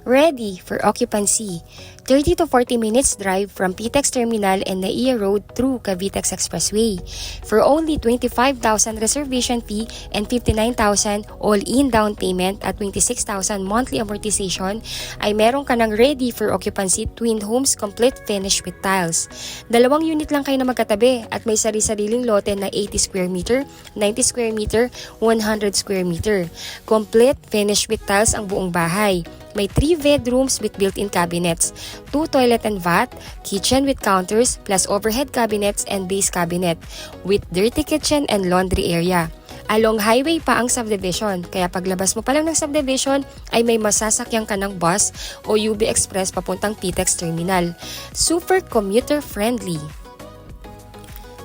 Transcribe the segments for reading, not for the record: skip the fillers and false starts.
Ready for occupancy. 30 to 40 minutes drive from PTEX Terminal and Naiya Road through Cavitex Expressway. For only 25,000 reservation fee and 59,000 all-in down payment at 26,000 monthly amortization, ay meron ka ng ready for occupancy twin homes complete finish with tiles. Dalawang unit lang kayo na magkatabi at may sari-sariling lote na 80 square meter, 90 square meter, 100 square meter. Complete finish with tiles ang buong bahay. May 3 bedrooms with built-in cabinets, 2 toilet and bath, kitchen with counters, plus overhead cabinets and base cabinet, with dirty kitchen and laundry area. Along highway pa ang subdivision, kaya paglabas mo pa lang ng subdivision ay may masasakyan ka ng bus o UB Express papuntang PTEX Terminal. Super commuter friendly.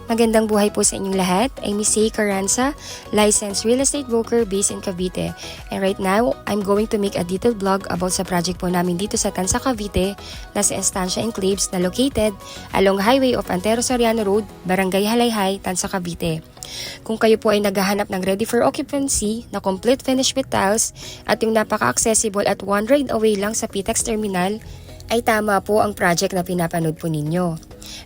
Magandang buhay po sa inyong lahat. I'm Miss Say Carranza, licensed real estate broker based in Cavite. And right now, I'm going to make a detailed vlog about sa project po namin dito sa Tanza, Cavite, na sa Estancia Enclaves na located along highway of Antero Soriano Road, Barangay Halayhay, Tanza, Cavite. Kung kayo po ay naghahanap ng ready for occupancy na complete finish with tiles at yung napaka-accessible at one ride away lang sa PTEX Terminal, ay tama po ang project na pinapanood po ninyo.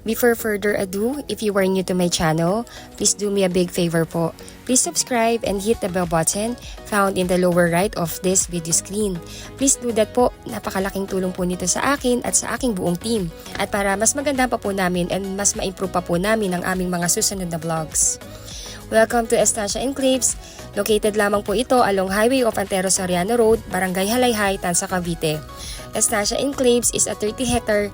Before further ado, if you are new to my channel, please do me a big favor po. Please subscribe and hit the bell button found in the lower right of this video screen. Please do that po, napakalaking tulong po nito sa akin at sa aking buong team. At para mas maganda pa po namin and mas ma-improve pa po namin ang aming mga susunod na vlogs. Welcome to Estancia Enclaves. Located lamang po ito along highway of Antero Soriano Road, Barangay Halayhay, Tanza, Cavite. Estancia Enclaves is a 30-hectare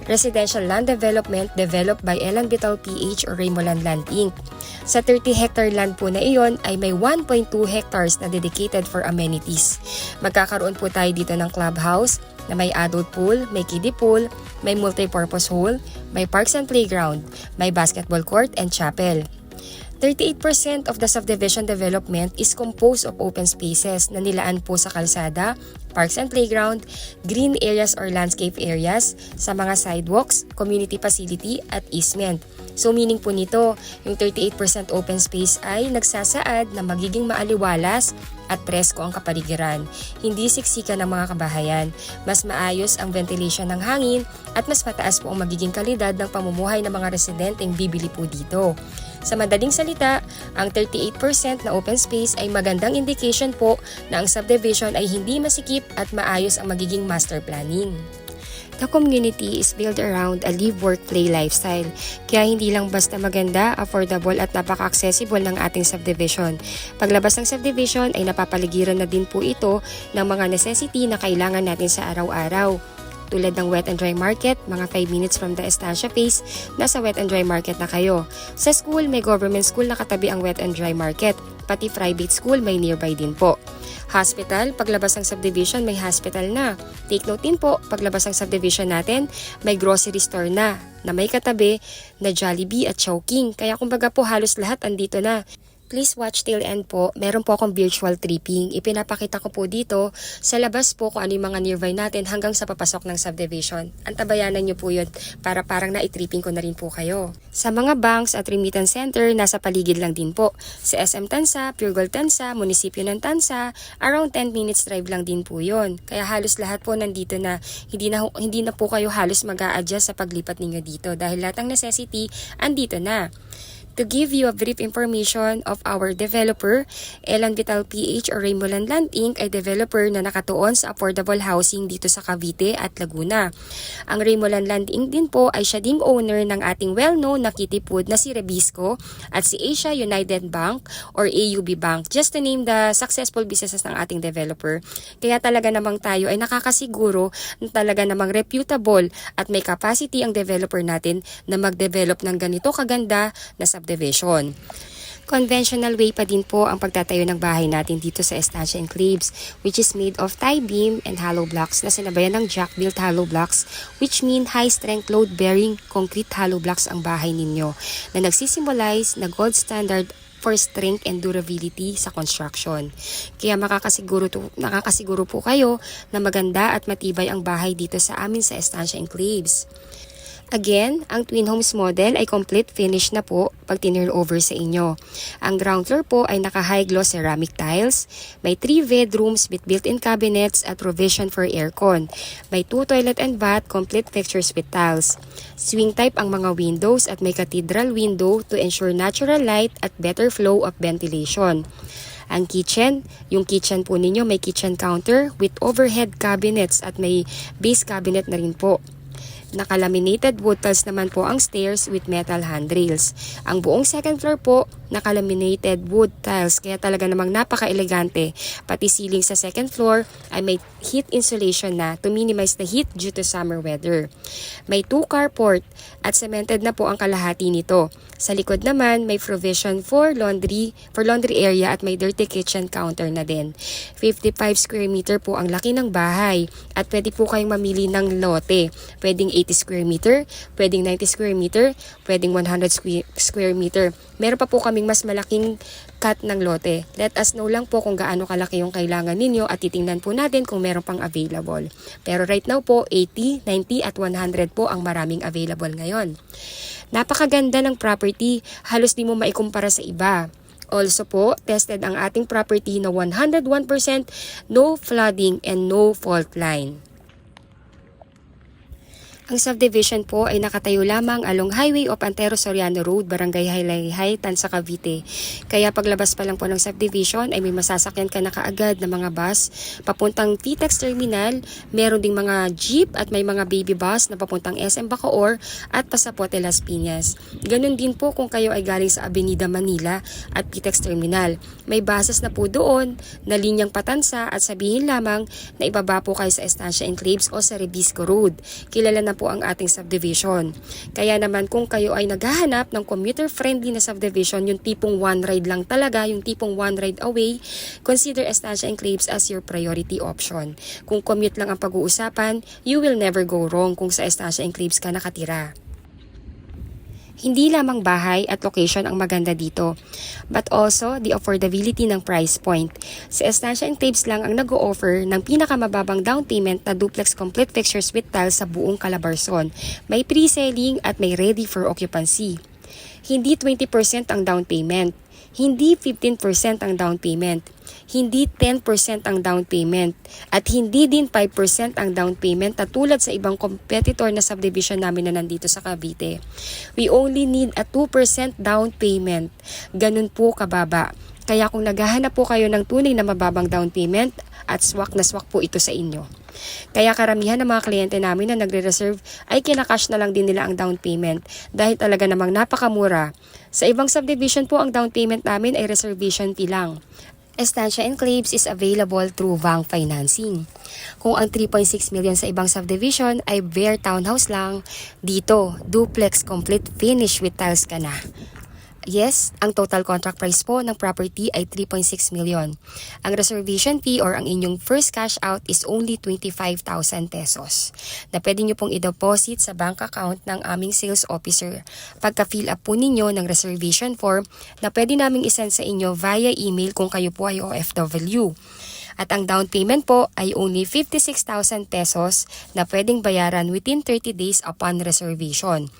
residential land development developed by Elan Vital PH or Raymoland Land Inc. Sa 30-hectare land po na iyon ay may 1.2 hectares na dedicated for amenities. Magkakaroon po tayo dito ng clubhouse na may adult pool, may kiddie pool, may multi-purpose hall, may parks and playground, may basketball court and chapel. 38% of the subdivision development is composed of open spaces na nilaan po sa kalsada, parks and playground, green areas or landscape areas, sa mga sidewalks, community facility at easement. So meaning po nito, yung 38% open space ay nagsasaad na magiging maaliwalas at presko ang kapaligiran. Hindi siksikan ng mga kabahayan, mas maayos ang ventilation ng hangin at mas mataas po ang magiging kalidad ng pamumuhay ng mga residenteng bibili po dito. Sa madaling salita, ang 38% na open space ay magandang indication po na ang subdivision ay hindi masikip at maayos ang magiging master planning. The community is built around a live-work-play lifestyle, kaya hindi lang basta maganda, affordable at napaka-accessible ng ating subdivision. Paglabas ng subdivision ay napapaligiran na din po ito ng mga necessity na kailangan natin sa araw-araw. Tulad ng wet and dry market, mga 5 minutes from the Estancia Place, nasa wet and dry market na kayo. Sa school, may government school na katabi ang wet and dry market. Pati private school may nearby din po. Hospital, paglabas ng subdivision may hospital na. Take note din po, paglabas ng subdivision natin, may grocery store na may katabi na Jollibee at Chowking. Kaya kumbaga po halos lahat andito na. Please watch till end po. Meron po akong virtual tripping. Ipinapakita ko po dito sa labas po kung ano yung mga nearby natin hanggang sa papasok ng subdivision. Antabayanan nyo po yun para parang na-tripping ko na rin po kayo. Sa mga banks at remittance center, nasa paligid lang din po. Sa SM Tanza, Pure Gold Tanza, Munisipyo ng Tanza, around 10 minutes drive lang din po yun. Kaya halos lahat po nandito na. Hindi na po kayo halos mag-a-adjust sa paglipat ninyo dito dahil lahat ng necessity andito na. To give you a brief information of our developer, Elan Vital PH or Raymoland Land Inc. ay developer na nakatuon sa affordable housing dito sa Cavite at Laguna. Ang Raymoland Land Inc. din po ay siya ding owner ng ating well-known na kitty food na si Rebisco at si Asia United Bank or AUB Bank, just to name the successful businesses ng ating developer. Kaya talaga namang tayo ay nakakasiguro na talaga namang reputable at may capacity ang developer natin na mag-develop ng ganito kaganda na subdivision. Conventional way pa din po ang pagtatayo ng bahay natin dito sa Estancia Enclaves, which is made of tie beam and hollow blocks na sinabayan ng jack-built hollow blocks, which mean high-strength load-bearing concrete hollow blocks ang bahay ninyo na nagsisimbolize na gold standard for strength and durability sa construction. Kaya nakakasiguro po kayo na maganda at matibay ang bahay dito sa amin sa Estancia Enclaves. Again, ang Twin Homes model ay complete finish na po pag tinurnover sa inyo. Ang ground floor po ay naka-high gloss ceramic tiles, may 3 bedrooms with built-in cabinets at provision for aircon. May 2 toilet and bath, complete fixtures with tiles. Swing type ang mga windows at may cathedral window to ensure natural light at better flow of ventilation. Ang kitchen, yung kitchen po ninyo may kitchen counter with overhead cabinets at may base cabinet na rin po. Naka-laminated wood tiles naman po ang stairs with metal handrails. Ang buong second floor po, naka-laminated wood tiles kaya talaga namang napaka-elegante. Pati ceiling sa second floor ay may heat insulation na to minimize the heat due to summer weather. May 2 carport at cemented na po ang kalahati nito. Sa likod naman, may provision for laundry area at may dirty kitchen counter na din. 55 square meter po ang laki ng bahay at pwede po kayong mamili ng lote. Pwedeng 80 square meter, pwedeng 90 square meter, pwedeng 100 square meter. Meron pa po kaming mas malaking cut ng lote. Let us know lang po kung gaano kalaki yung kailangan ninyo at titingnan po natin kung meron pang available. Pero right now po, 80, 90 at 100 po ang maraming available ngayon. Napakaganda ng property, halos di mo maikumpara sa iba. Also po, tested ang ating property na 101% no flooding and no fault line. Ang subdivision po ay nakatayo lamang along Highway of Antero Soriano Road, Barangay Haylayhay, Tansa, Cavite. Kaya paglabas pa lang po ng subdivision ay may masasakyan ka na kaagad na mga bus papuntang TTEX Terminal. Meron ding mga jeep at may mga baby bus na papuntang SM Bacoor at Pasapote Las Piñas. Ganun din po kung kayo ay galing sa Avenida Manila at TTEX Terminal. May buses na po doon na linyang patansa at sabihin lamang na ibaba po kayo sa Estancia Enclaves o sa Rebisco Road. Kilala na po ang ating subdivision. Kaya naman kung kayo ay naghahanap ng commuter-friendly na subdivision, yung tipong one ride lang talaga, yung tipong one ride away, consider Estancia Enclaves as your priority option. Kung commute lang ang pag-uusapan, you will never go wrong kung sa Estancia Enclaves ka nakatira. Hindi lamang bahay at location ang maganda dito, but also the affordability ng price point. Si Estancia Enclaves lang ang nag-o-offer ng pinakamababang down payment na duplex complete fixtures with tiles sa buong Calabarzon. May pre-selling at may ready for occupancy. Hindi 20% ang down payment. Hindi 15% ang down payment, hindi 10% ang down payment, at hindi din 5% ang down payment na tulad sa ibang competitor na subdivision namin na nandito sa Cavite. We only need a 2% down payment. Ganun po kababa. Kaya kung naghahanap po kayo ng tunay na mababang down payment, at swak na swak po ito sa inyo. Kaya karamihan ng mga kliyente namin na nagre-reserve ay kinakash na lang din nila ang down payment dahil talaga namang napakamura. Sa ibang subdivision po ang down payment namin ay reservation fee lang. Estancia Enclaves is available through bank financing. Kung ang 3.6 million sa ibang subdivision ay bare townhouse lang, dito duplex complete finish with tiles ka na. Yes, ang total contract price po ng property ay 3.6 million. Ang reservation fee or ang inyong first cash out is only 25,000 pesos na pwede nyo pong i-deposit sa bank account ng aming sales officer pagka-fill up po ninyo ng reservation form na pwede naming isend sa inyo via email kung kayo po ay OFW. At ang down payment po ay only 56,000 pesos na pwedeng bayaran within 30 days upon reservation.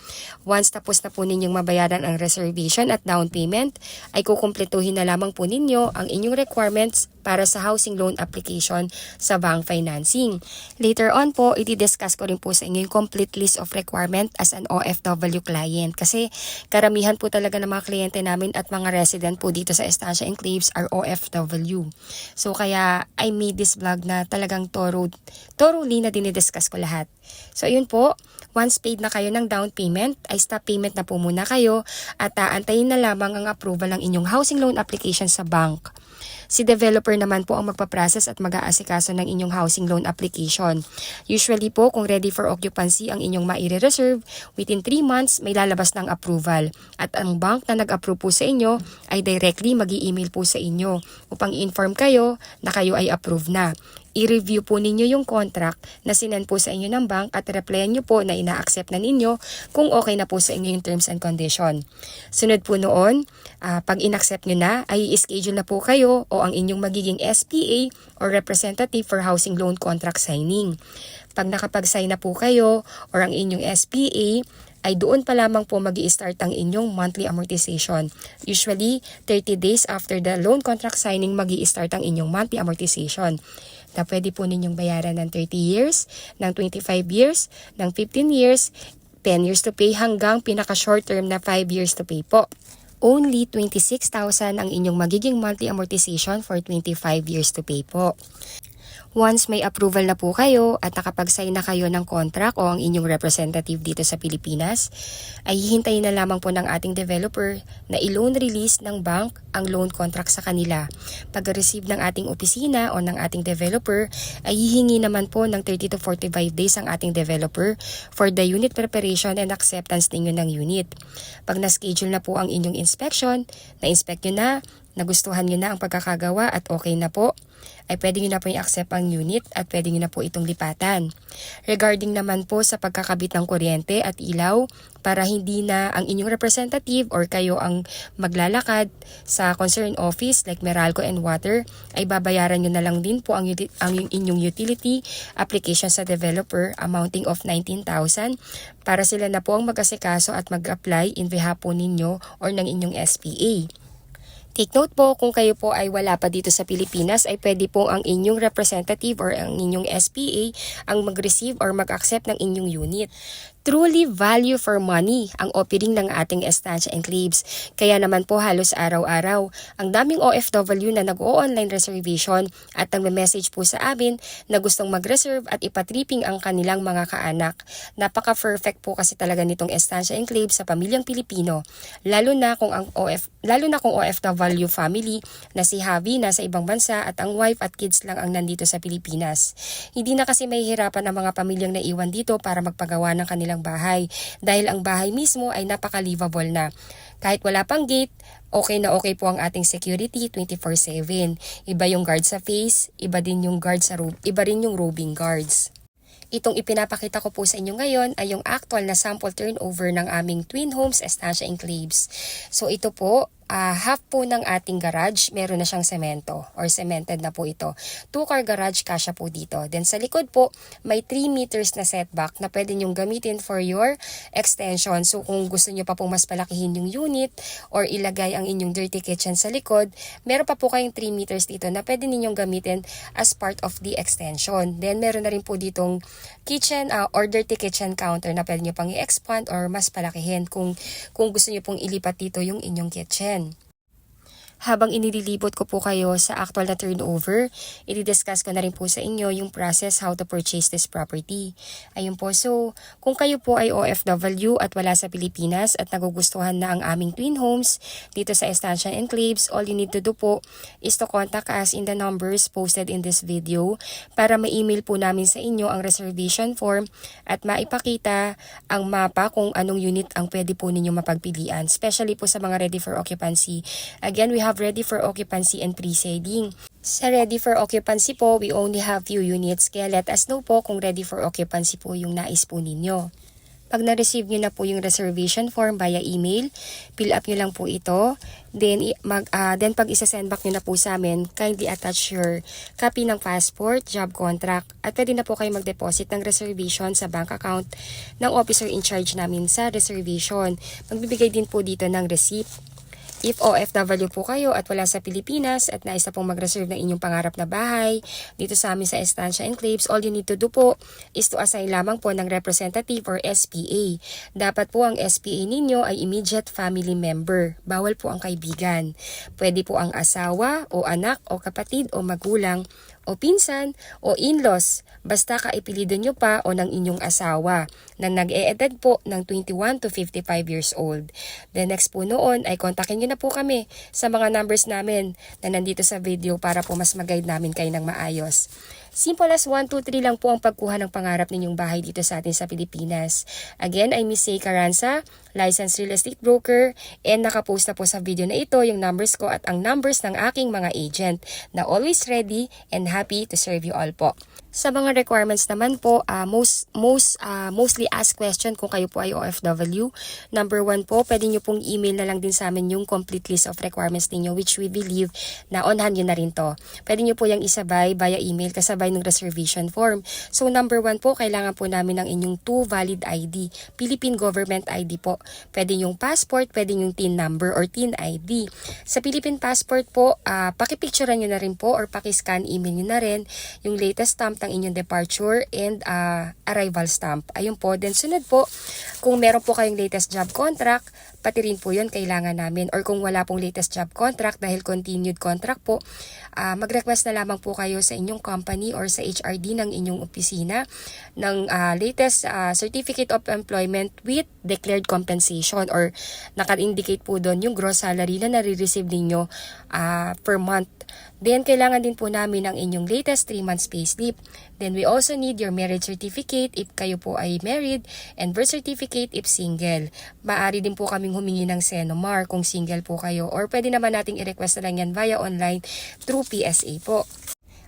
Once tapos na po ninyong mabayaran ang reservation at down payment, ay kukumpletuhin na lamang po ninyo ang inyong requirements para sa housing loan application sa bank financing. Later on po, i-discuss ko rin po sa inyo yung complete list of requirement as an OFW client kasi karamihan po talaga ng mga kliyente namin at mga resident po dito sa Estancia Enclaves are OFW. So kaya I made this vlog na talagang thoroughly na dinidiscuss ko lahat. So yun po, once paid na kayo ng down payment, ay stop payment na po muna kayo at aantayin na lamang ang approval ng inyong housing loan application sa bank. Si developer naman po ang magpaprocess at mag-aasikaso ng inyong housing loan application. Usually po, kung ready for occupancy ang inyong maire-reserve, within 3 months may lalabas ng approval. At ang bank na nag-approve po sa inyo ay directly mag-i-email po sa inyo upang i-inform kayo na kayo ay approve na. i-review po ninyo yung contract na sinend po sa inyo ng bank at replyan nyo po na ina-accept na ninyo kung okay na po sa inyo yung terms and condition. Sunod po noon, pag in-accept nyo na, ay i-schedule na po kayo o ang inyong magiging SPA or representative for housing loan contract signing. Pag nakapag-sign na po kayo or ang inyong SPA, ay doon pa lamang po mag-i-start ang inyong monthly amortization. Usually, 30 days after the loan contract signing, mag-i-start ang inyong monthly amortization. Na pwede po ninyong bayaran ng 30 years, ng 25 years, ng 15 years, 10 years to pay hanggang pinaka-short term na 5 years to pay po. Only 26,000 ang inyong magiging monthly amortization for 25 years to pay po. Once may approval na po kayo at nakapag-sign na kayo ng contract o ang inyong representative dito sa Pilipinas, ay hihintayin na lamang po ng ating developer na i-loan release ng bank ang loan contract sa kanila. Pag-receive ng ating opisina o ng ating developer, ay hihingi naman po ng 30 to 45 days ang ating developer for the unit preparation and acceptance ninyo ng unit. Pag na-schedule na po ang inyong inspection, na-inspect nyo na, nagustuhan nyo na ang pagkakagawa at okay na po, ay pwede nyo na po i-accept ang unit at pwede nyo na po itong lipatan. Regarding naman po sa pagkakabit ng kuryente at ilaw, para hindi na ang inyong representative or kayo ang maglalakad sa concerned office like Meralco and Water, ay babayaran nyo na lang din po ang inyong utility application sa developer amounting of 19,000 para sila na po ang mag-asikaso at mag-apply in behalf po ninyo or ng inyong SPA. Take note po, kung kayo po ay wala pa dito sa Pilipinas, ay pwede po ang inyong representative or ang inyong SPA ang mag-receive or mag-accept ng inyong unit. Truly value for money ang offering ng ating Estancia Enclaves. Kaya naman po halos araw-araw, ang daming OFW na nag-o-online reservation at nagme-message po sa amin na gustong mag-reserve at ipatripping ang kanilang mga kaanak. Napaka-perfect po kasi talaga nitong Estancia Enclaves sa pamilyang Pilipino, lalo na kung OFW family na si Javi nasa ibang bansa at ang wife at kids lang ang nandito sa Pilipinas. Hindi na kasi mahihirapan ang mga pamilyang naiwan dito para magpagawa ng kanilang bahay dahil ang bahay mismo ay napaka-livable na. Kahit wala pang gate, okay na okay po ang ating security 24/7. Iba yung guard sa face, iba rin yung roving guards. Itong ipinapakita ko po sa inyo ngayon ay yung actual na sample turnover ng aming Twin Homes Estancia Enclaves. So ito po, half po ng ating garage, meron na siyang semento or cemented na po ito. 2-car garage kasya po dito. Then sa likod po, may 3 meters na setback na pwede nyong gamitin for your extension. So kung gusto nyo pa pong mas palakihin yung unit or ilagay ang inyong dirty kitchen sa likod, meron pa po kayong 3 meters dito na pwede ninyong gamitin as part of the extension. Then meron na rin po ditong kitchen or dirty kitchen counter na pwede nyo pang i-expand or mas palakihin kung gusto nyo pong ilipat dito yung inyong kitchen. Habang inililibot ko po kayo sa actual na turnover, i-discuss ko na rin po sa inyo yung process how to purchase this property. Ayun po, so kung kayo po ay OFW at wala sa Pilipinas at nagugustuhan na ang aming Twin Homes dito sa Estancia Enclaves, all you need to do po is to contact us in the numbers posted in this video para ma-email po namin sa inyo ang reservation form at maipakita ang mapa kung anong unit ang pwede po ninyo mapagpilian, especially po sa mga ready for occupancy. Again, we have ready for occupancy and pre-selling. Sa ready for occupancy po, we only have few units, kaya let us know po kung ready for occupancy po yung nais po ninyo. Pag na-receive nyo na po yung reservation form via email, fill up nyo lang po ito. Then pag isa-send back nyo na po sa amin, kindly attach your copy ng passport, job contract, at pwede na po kayo mag-deposit ng reservation sa bank account ng officer in charge namin sa reservation. Magbibigay din po dito ng receipt. If OFW po kayo at wala sa Pilipinas at nais na pong mag-reserve ng inyong pangarap na bahay dito sa amin sa Estancia Enclaves, all you need to do po is to assign lamang po ng representative or SPA. Dapat po ang SPA ninyo ay immediate family member. Bawal po ang kaibigan. Pwede po ang asawa o anak o kapatid o magulang o pinsan o in-laws, basta kaipilido nyo pa o ng inyong asawa na nag-e-edad po ng 21 to 55 years old. The next po noon ay kontakin nyo na po kami sa mga numbers namin na nandito sa video para po mas mag-guide namin kayo ng maayos. Simple as 1, 2, 3 lang po ang pagkuha ng pangarap ninyong bahay dito sa atin sa Pilipinas. Again, I'm Miss Say Carranza, licensed real estate broker, and nakapost na po sa video na ito yung numbers ko at ang numbers ng aking mga agent na always ready and happy to serve you all po. Sa mga requirements naman po, mostly asked question kung kayo po ay OFW. Number 1 po, pwede nyo pong email na lang din sa amin yung complete list of requirements ninyo, which we believe na on hand nyo na rin to. Pwede nyo po yung isabay via email kasabay ng reservation form. So number 1 po, kailangan po namin ng inyong 2 valid ID, Philippine Government ID po. Pwede yung passport, pwede yung TIN number or TIN ID. Sa Philippine passport po, pakipicturean nyo na rin po or pakiscan email nyo na rin yung latest stamp ng inyong departure and arrival stamp. Ayun po. Then sunod po, kung meron po kayong latest job contract, pati rin po yun kailangan namin. Or kung wala pong latest job contract dahil continued contract po, mag-request na lamang po kayo sa inyong company or sa HRD ng inyong opisina ng latest certificate of employment with declared compensation or naka-indicate po doon yung gross salary na nare-receive ninyo per month. Then, kailangan din po namin ang inyong latest 3 months payslip. Then, we also need your marriage certificate if kayo po ay married and birth certificate if single. Maaari din po kaming humingi ng Senomar kung single po kayo or pwede naman nating i-request na lang yan via online through PSA po.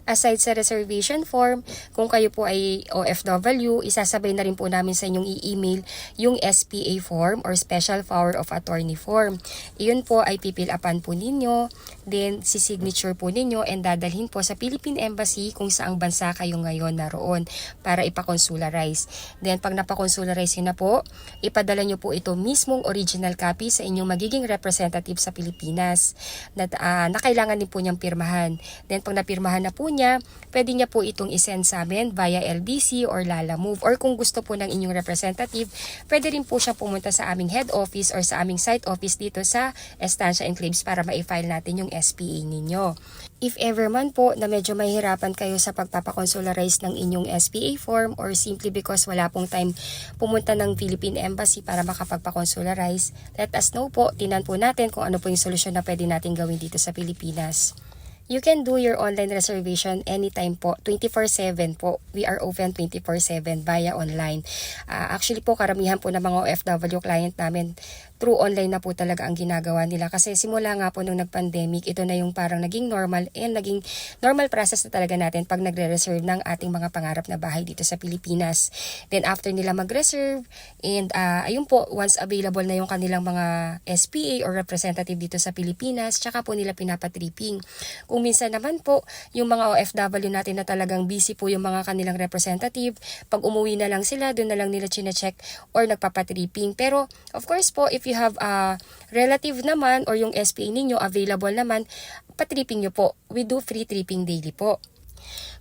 Aside sa reservation form, kung kayo po ay OFW, isasabay na rin po namin sa inyong i-email yung SPA form or Special Power of Attorney form. Iyon po ay pipil-upan po ninyo, then si-signature po ninyo and dadalhin po sa Philippine Embassy kung saang bansa kayo ngayon naroon para ipakonsularize. Then pag napakonsularize yun na po, ipadala nyo po ito mismong original copy sa inyong magiging representative sa Pilipinas na kailangan din po niyang pirmahan. Then pag napirmahan na po niya, pwede niya po itong isend sa amin via LBC or Lalamove or kung gusto po ng inyong representative, pwede rin po siya pumunta sa aming head office or sa aming site office dito sa Estancia Enclaves para ma-file natin yung SPA ninyo. If ever man po na medyo mahirapan kayo sa pagpapakonsularize ng inyong SPA form or simply because wala pong time pumunta ng Philippine Embassy para makapagpakonsularize, let us know po, tinan po natin kung ano po yung solusyon na pwede natin gawin dito sa Pilipinas. You can do your online reservation anytime po, 24/7 po. We are open 24/7 via online. Actually po, karamihan po ng mga OFW client namin, through online na po talaga ang ginagawa nila. Kasi simula nga po nung nag-pandemic, ito na yung parang naging normal and naging normal process na talaga natin pag nagre-reserve ng ating mga pangarap na bahay dito sa Pilipinas. Then after nila mag-reserve, and ayun po, once available na yung kanilang mga SPA or representative dito sa Pilipinas, tsaka po nila pinapatripping. Kung minsan naman po, yung mga OFW natin na talagang busy po yung mga kanilang representative, pag umuwi na lang sila, doon na lang nila chine-check or nagpapatripping. Pero, of course po, if you have a relative naman or yung SPA ninyo available naman, patripping nyo po. We do free tripping daily po.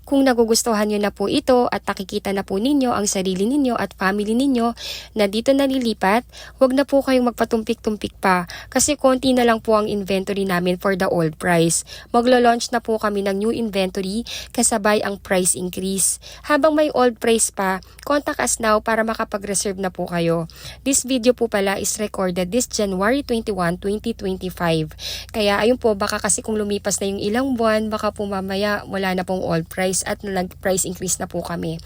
Kung nagugustuhan nyo na po ito at nakikita na po ninyo ang sarili ninyo at family ninyo na dito nalilipat, huwag na po kayong magpatumpik-tumpik pa kasi konti na lang po ang inventory namin for the old price. Maglo-launch na po kami ng new inventory kasabay ang price increase. Habang may old price pa, contact us now para makapag-reserve na po kayo. This video po pala is recorded this January 21, 2025. Kaya ayun po, baka kasi kung lumipas na yung ilang buwan, baka po mamaya wala na pong old price at nag-price increase na po kami.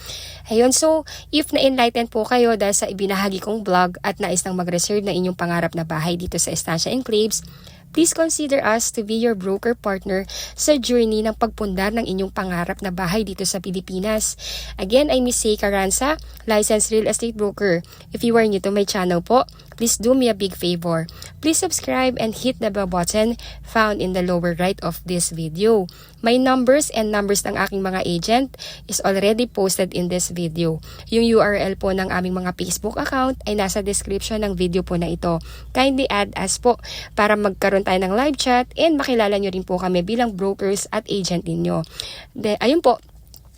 Ayun, so if na-enlighten po kayo dahil sa ibinahagi kong vlog at nais nang mag-reserve na inyong pangarap na bahay dito sa Estancia Enclaves, please consider us to be your broker partner sa journey ng pagpundar ng inyong pangarap na bahay dito sa Pilipinas. Again, I'm Miss Say Carranza, licensed real estate broker. If you are new to my channel po, please do me a big favor. Please subscribe and hit the bell button found in the lower right of this video. My numbers and numbers ng aking mga agent is already posted in this video. Yung URL po ng aming mga Facebook account ay nasa description ng video po na ito. Kindly add us po para magkaroon tayo ng live chat and makilala nyo rin po kami bilang brokers at agent ninyo. Ayun po.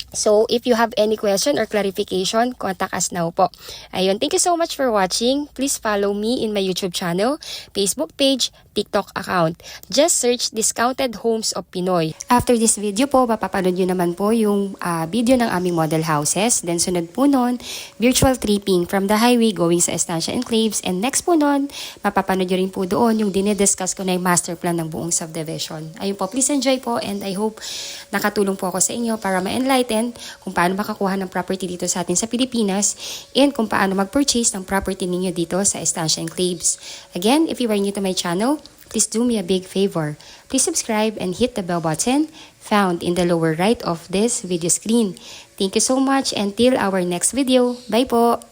So, if you have any question or clarification, contact us now po. Ayun, thank you so much for watching. Please follow me in my YouTube channel, Facebook page, TikTok account. Just search Discounted Homes of Pinoy. After this video po, mapapanood nyo naman po yung video ng aming model houses. Then sunod po nun, virtual tripping from the highway going sa Estancia Enclaves. And next po nun, mapapanood nyo rin po doon yung dinidiscuss ko na yung master plan ng buong subdivision. Ayun po, please enjoy po and I hope nakatulong po ako sa inyo para ma-enlighten natin kung paano makakuha ng property dito sa atin sa Pilipinas and kung paano mag-purchase ng property ninyo dito sa Estancia Enclaves. Again, if you are new to my channel, please do me a big favor. Please subscribe and hit the bell button found in the lower right of this video screen. Thank you so much and till our next video. Bye po!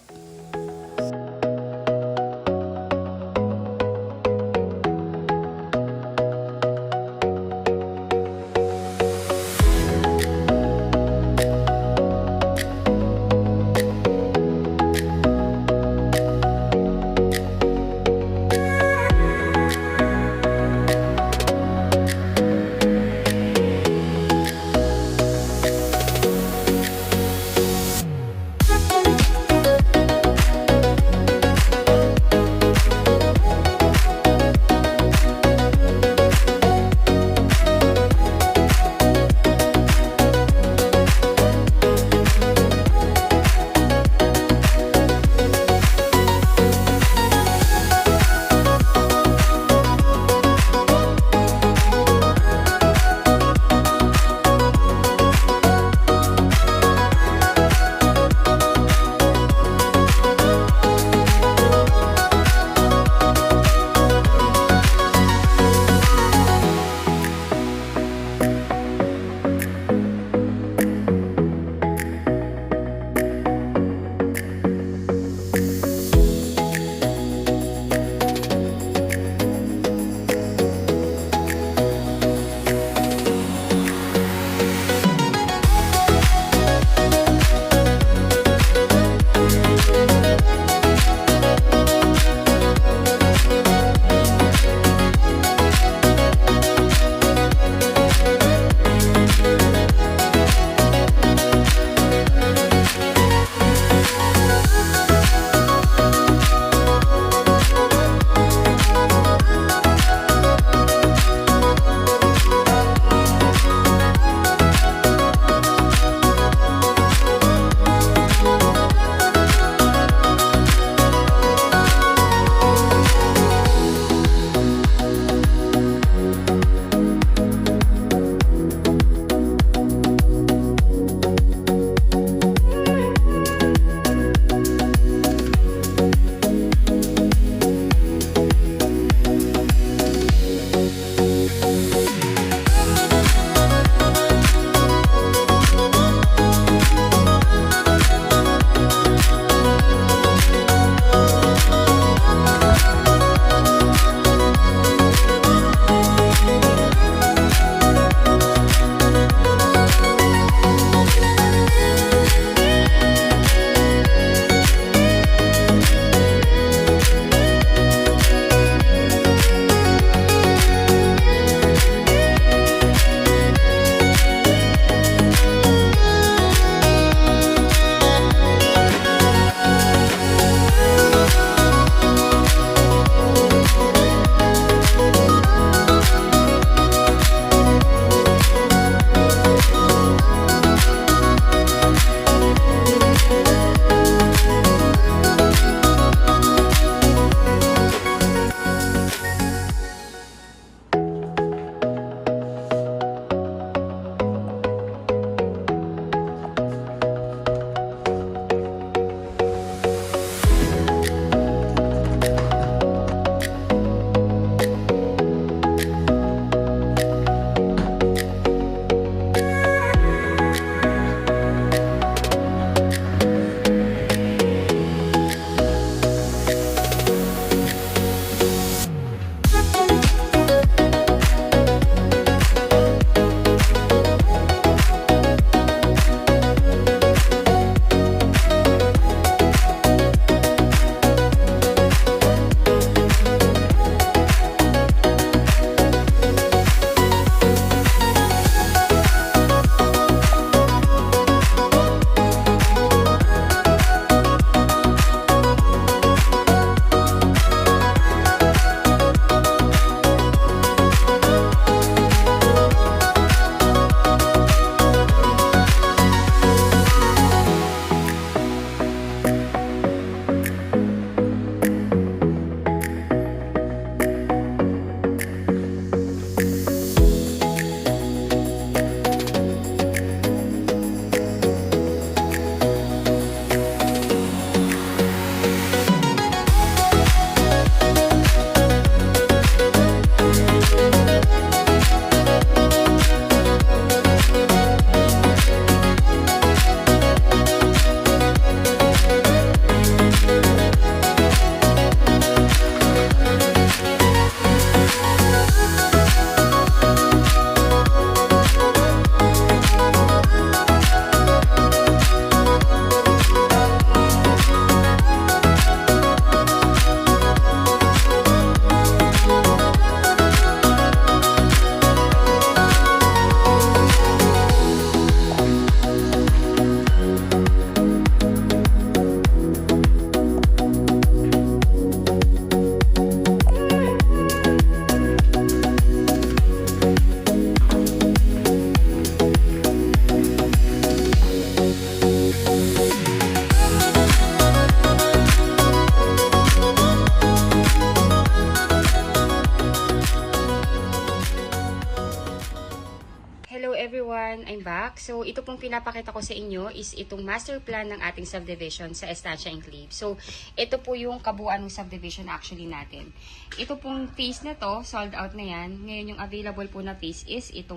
So, ito pong pinapakita ko sa inyo is itong master plan ng ating subdivision sa Estancia Enclave. So, ito po yung kabuuan ng subdivision actually natin. Ito pong phase na to, sold out na yan. Ngayon yung available po na phase is ito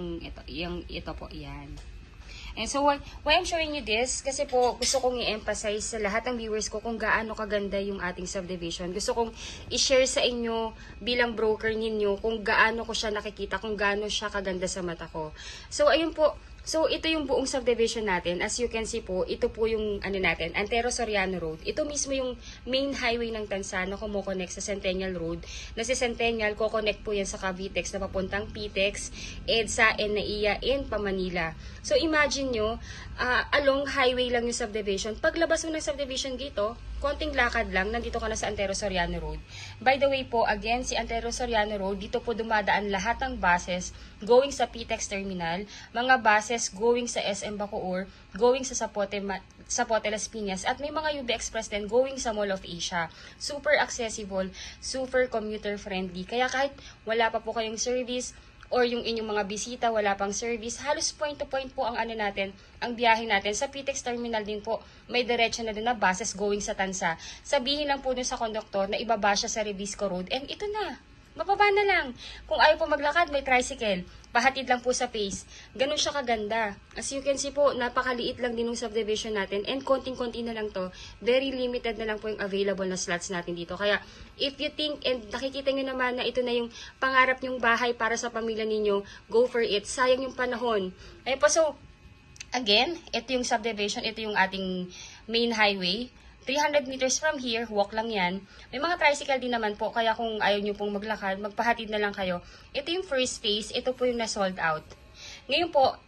po, yan. And so, why I'm showing you this? Kasi po, gusto kong i-emphasize sa lahat ng viewers ko kung gaano kaganda yung ating subdivision. Gusto kong i-share sa inyo bilang broker ninyo kung gaano ko siya nakikita, kung gaano siya kaganda sa mata ko. So, ayun po. So, ito yung buong subdivision natin. As you can see po, ito po yung natin, Antero Soriano Road. Ito mismo yung main highway ng Tansa na kumukonect sa Centennial Road. Na si Centennial, kukonect po yan sa Cavitex na papuntang Pitex, EDSA, NAIA, and Pamanila. So, imagine nyo, along highway lang yung subdivision. Paglabas mo ng subdivision gate, konting lakad lang, nandito ka na sa Antero Soriano Road. By the way po, again, si Antero Soriano Road, dito po dumadaan lahat ng buses going sa Pitex Terminal, mga buses going sa SM Bacoor, going sa Zapote Las Piñas, at may mga UB Express din going sa Mall of Asia. Super accessible, super commuter friendly. Kaya kahit wala pa po kayong service, or yung inyong mga bisita, wala pang service, halos point to point po ang natin, ang biyahe natin. Sa Pitex Terminal din po, may diretso na din na buses going sa Tansa. Sabihin lang po dun sa konduktor na ibaba siya sa Revisco Road, and ito na. Mababa na lang. Kung ayaw po maglakad, may tricycle. Pahatid lang po sa pace. Ganun siya kaganda. As you can see po, napakaliit lang din ng subdivision natin. And konting-konti na lang to. Very limited na lang po yung available na slots natin dito. Kaya, if you think, and nakikita nyo naman na ito na yung pangarap nyong bahay para sa pamilya ninyo, go for it. Sayang yung panahon. Ayun po, so, again, ito yung subdivision. Ito yung ating main highway. 300 meters from here, walk lang yan. May mga tricycle din naman po, kaya kung ayaw nyo pong maglakad, magpahatid na lang kayo. Ito yung first phase, ito po yung na-sold out. Ngayon po,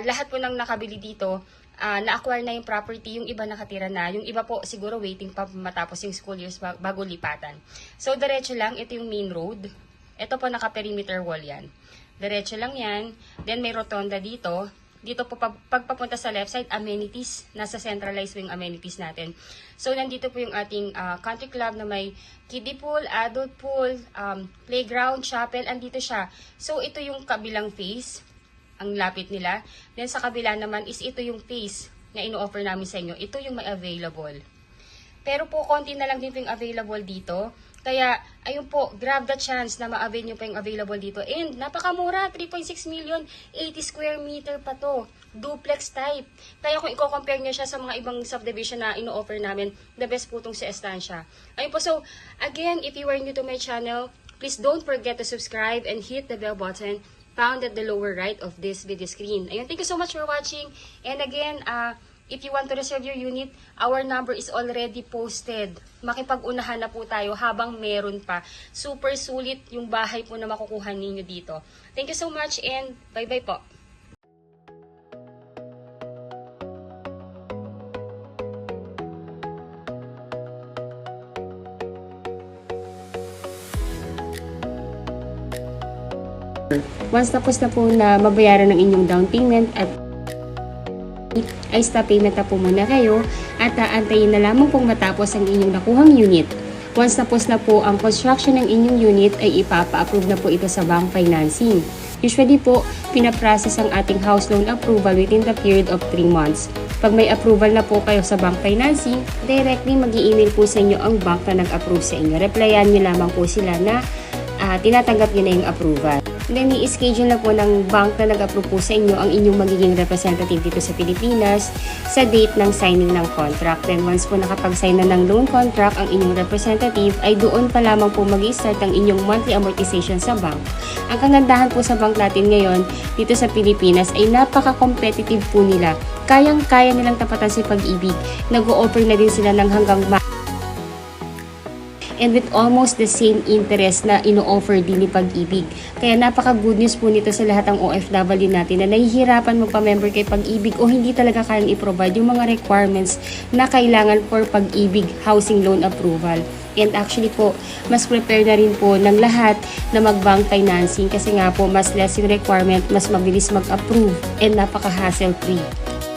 lahat po ng nakabili dito, na-acquire na yung property, yung iba nakatira na, yung iba po siguro waiting pa matapos yung school years bago lipatan. So, diretso lang, ito yung main road. Ito po naka-perimeter wall yan. Diretso lang yan, then may rotonda dito. Dito po, pagpapunta sa left side, amenities. Nasa centralized wing amenities natin. So, nandito po yung ating country club na may kiddie pool, adult pool, playground, chapel. Andito siya. So, ito yung kabilang phase. Ang lapit nila. Then, sa kabila naman is ito yung phase na ino-offer namin sa inyo. Ito yung may available. Pero po, konti na lang din po yung available dito. Kaya, ayun po, grab the chance na ma-avail nyo pa yung available dito. And, napakamura, 3.6 million, 80 square meter pa to. Duplex type. Kaya kung i-compare nyo siya sa mga ibang subdivision na ino-offer namin, the best po itong sa Estancia. Ayun po, so, again, if you are new to my channel, please don't forget to subscribe and hit the bell button found at the lower right of this video screen. Ayun, thank you so much for watching. And again, if you want to reserve your unit, our number is already posted. Makipag-unahan na po tayo habang meron pa. Super sulit yung bahay po na makukuha ninyo dito. Thank you so much and bye-bye po. Once tapos na po na mabayaran ng inyong down payment at ay stop payment na po muna kayo at aantayin na lamang pong matapos ang inyong nakuhang unit. Once tapos na po ang construction ng inyong unit ay ipapa-approve na po ito sa bank financing. Usually po, pinaprocess ang ating house loan approval within the period of 3 months. Pag may approval na po kayo sa bank financing, directly mag-i-email po sa inyo ang bank na nag-approve sa inyo. Replyan nyo lamang po sila na tinatanggap nyo na yung approval. Then, i-schedule na po ng bank na nag-approve po sa inyo ang inyong magiging representative dito sa Pilipinas sa date ng signing ng contract. Then, once po nakapag-sign na ng loan contract ang inyong representative, ay doon pa lamang po mag-i-start ang inyong monthly amortization sa bank. Ang kagandahan po sa bank natin ngayon dito sa Pilipinas ay napaka-competitive po nila. Kayang-kaya nilang tapatan si Pag-ibig. Nag-o-offer na din sila ng hanggang and with almost the same interest na ino-offer din ni Pag-ibig. Kaya napaka-good news po nito sa lahat ng OFW natin na nahihirapan magpa-member kay Pag-ibig o hindi talaga kayang i-provide yung mga requirements na kailangan for Pag-ibig housing loan approval. And actually po, mas prepare na rin po ng lahat na mag-bank financing kasi nga po mas less yung requirement, mas mabilis mag-approve and napaka-hassle free.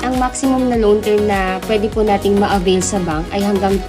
Ang maximum na loan term na pwede po nating ma-avail sa bank ay hanggang